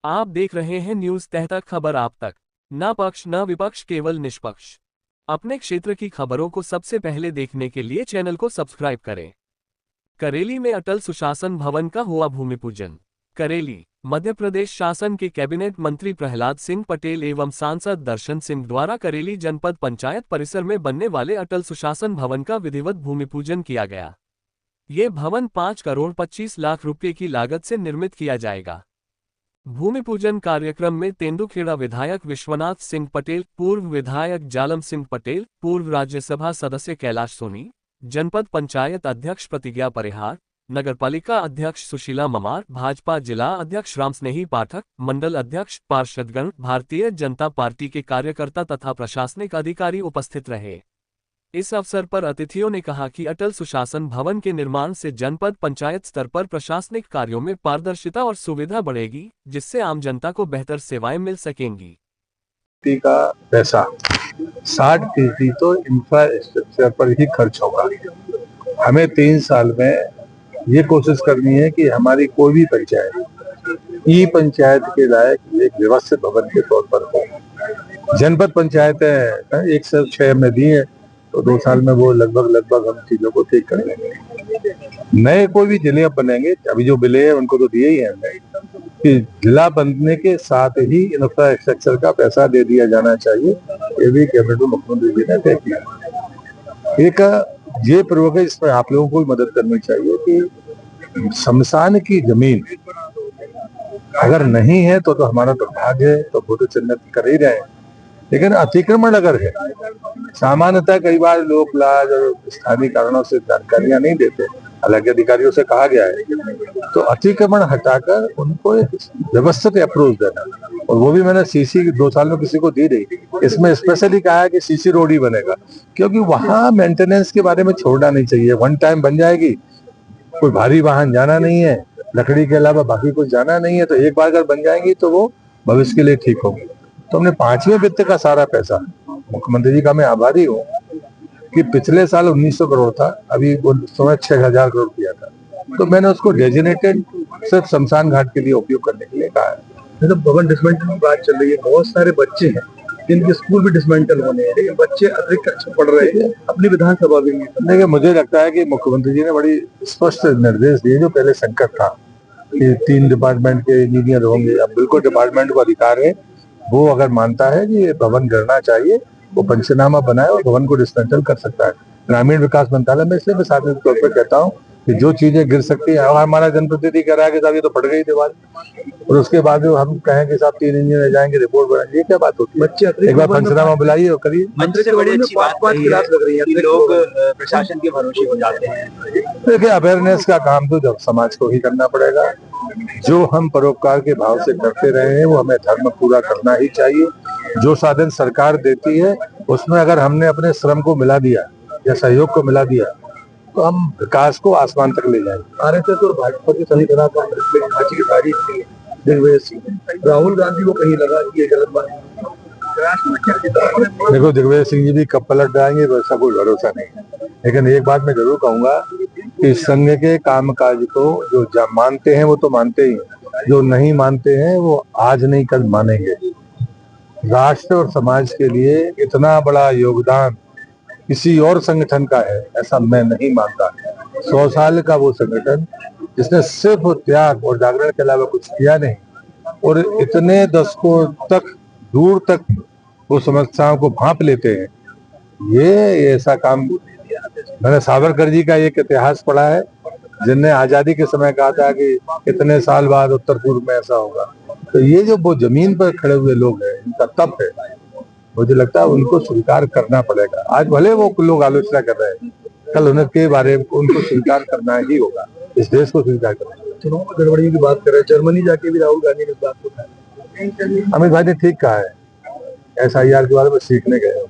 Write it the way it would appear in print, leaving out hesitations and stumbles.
आप देख रहे हैं न्यूज तहतक, खबर आप तक। न पक्ष न विपक्ष, केवल निष्पक्ष। अपने क्षेत्र की खबरों को सबसे पहले देखने के लिए चैनल को सब्सक्राइब करें। करेली में अटल सुशासन भवन का हुआ भूमि पूजन। करेली मध्य प्रदेश शासन के कैबिनेट मंत्री प्रहलाद सिंह पटेल एवं सांसद दर्शन सिंह द्वारा करेली जनपद पंचायत परिसर में बनने वाले अटल सुशासन भवन का विधिवत भूमि पूजन किया गया। ये भवन 5 करोड़ 25 लाख रुपए की लागत से निर्मित किया जाएगा। भूमि पूजन कार्यक्रम में तेंदुखेड़ा विधायक विश्वनाथ सिंह पटेल, पूर्व विधायक जालम सिंह पटेल, पूर्व राज्यसभा सदस्य कैलाश सोनी, जनपद पंचायत अध्यक्ष प्रतिज्ञा परिहार, नगरपालिका अध्यक्ष सुशीला ममार, भाजपा जिला अध्यक्ष रामस्नेही पाठक, मंडल अध्यक्ष, पार्षदगण, भारतीय जनता पार्टी के कार्यकर्ता तथा प्रशासनिक अधिकारी उपस्थित रहे। इस अवसर पर अतिथियों ने कहा कि अटल सुशासन भवन के निर्माण से जनपद पंचायत स्तर पर प्रशासनिक कार्यों में पारदर्शिता और सुविधा बढ़ेगी, जिससे आम जनता को बेहतर सेवाएं मिल सकेंगी। का पैसा 60% तो इंफ्रास्ट्रक्चर पर ही खर्च होगा। हमें 3 साल में ये कोशिश करनी है कि हमारी कोई भी पंचायत ई पंचायत के लायक एक व्यवस्थित भवन के तौर पर हो। जनपद पंचायत 106 में दी है, तो 2 साल में वो लगभग हम चीजों को ठीक कर लेंगे। नए कोई भी जिले बनेंगे, अभी जो मिले हैं उनको तो दिए ही है हमने, कि जिला बनने के साथ ही इंफ्रास्ट्रक्चर का पैसा दे दिया जाना चाहिए। ये भी कैबिनेट में मुख्यमंत्री जी ने तय किया। एक ये प्रयोग है जिसमें आप लोगों को भी मदद करनी चाहिए कि शमशान की जमीन अगर नहीं है तो हमारा दुर्भाग्य है, तो वो तो चिन्हित कर ही रहे। लेकिन अतिक्रमण अगर है, सामान्यतः कई बार लोग लाज और स्थानीय कारणों से जानकारियां नहीं देते, हालांकि अधिकारियों से कहा गया है, तो अतिक्रमण हटाकर उनको एक व्यवस्थित अप्रोच देना। और वो भी मैंने सीसी 2 साल में किसी को दी नहीं। इसमें स्पेशली कहा है कि सीसी रोड ही बनेगा, क्योंकि वहां मेंटेनेंस के बारे में छोड़ना नहीं चाहिए। वन टाइम बन जाएगी, कोई भारी वाहन जाना नहीं है, लकड़ी के अलावा बाकी कुछ जाना नहीं है, तो एक बार अगर बन जाएंगी तो वो भविष्य के लिए ठीक होगी। तो हमने 5वें वित्त का सारा पैसा, मुख्यमंत्री जी का मैं आभारी हूँ कि पिछले साल 1900 करोड़ था, अभी वो समय 6000 करोड़ किया था, तो मैंने उसको डेजिनेटेड सिर्फ शमशान घाट के लिए उपयोग करने के लिए कहा है। जब भवन डिसमेंटल की बात चल रही है, बहुत सारे बच्चे हैं जिनके स्कूल भी डिसमेंटल होने हैं, लेकिन बच्चे अतिरिक्त अच्छा पढ़ रहे हैं, अपनी विधानसभा भी नहीं। देखिए, मुझे लगता है कि मुख्यमंत्री जी ने बड़ी स्पष्ट निर्देश दिए। जो पहले संकट था कि 3 डिपार्टमेंट के इंजीनियर होंगे, अब बिल्कुल डिपार्टमेंट को अधिकार है, वो अगर मानता है कि ये भवन गिरना चाहिए, वो पंचनामा बनाए और भवन को डिसमेंटल कर सकता है। ग्रामीण विकास मंत्रालय में, इसलिए मैं सार्वजनिक तौर पर कहता हूँ कि जो चीजें गिर सकती है, हमारा जनप्रतिनिधि कह रहा है कि साहब ये तो फट गई दीवार, और उसके बाद हम कहें कि साहब 3 इंजीनियर जाएंगे, रिपोर्ट बनाएंगे, ये क्या बात होती है? बच्चे एक बार पंचनामा बुलाइए और करिए। मंत्री से बड़ी अच्छी बात लग रही है कि लोग प्रशासन के भरोसे हो जाते हैं। देखिए, अवेयरनेस का काम तो जब समाज को ही करना पड़ेगा। जो हम परोपकार के भाव से करते रहे हैं, वो हमें धर्म पूरा करना ही चाहिए। जो साधन सरकार देती है, उसमें अगर हमने अपने श्रम को मिला दिया या सहयोग को मिला दिया, तो हम विकास को आसमान तक ले जाएंगे। आरएसएस और भाजपा की सभी तरह का ढांचे की तारीफ की दिग्विजय सिंह, राहुल गांधी को कहीं लगा कि ये गलत बात। देखो, दिग्विजय सिंह जी भी कब पलट जाएंगे वैसा कोई भरोसा नहीं है, लेकिन एक बात मैं जरूर कहूंगा कि संघ के कामकाज को जो मानते हैं वो तो मानते ही, जो नहीं मानते हैं वो आज नहीं कल मानेंगे। राष्ट्र और समाज के लिए इतना बड़ा योगदान किसी और संगठन का है ऐसा मैं नहीं मानता। 100 साल का वो संगठन जिसने सिर्फ त्याग और जागरण के अलावा कुछ किया नहीं, और इतने दशकों तक दूर तक वो समस्याओं को भांप लेते हैं, ये ऐसा काम। मैंने सावरकर जी का एक इतिहास पढ़ा है, जिनने आजादी के समय कहा था कि इतने साल बाद उत्तर पूर्व में ऐसा होगा। तो ये जो वो जमीन पर खड़े हुए लोग हैं, इनका तप है, मुझे लगता है उनको स्वीकार करना पड़ेगा। आज भले वो लोग आलोचना कर रहे हैं, कल उनके बारे में उनको स्वीकार करना ही होगा, इस देश को स्वीकार करना। चुनाव में गड़बड़ी की बात कर रहे हैं, जर्मनी जाके भी राहुल गांधी ने इस बात को कहा। अमित भाई ने ठीक कहा है, SIR के बारे में सीखने गए।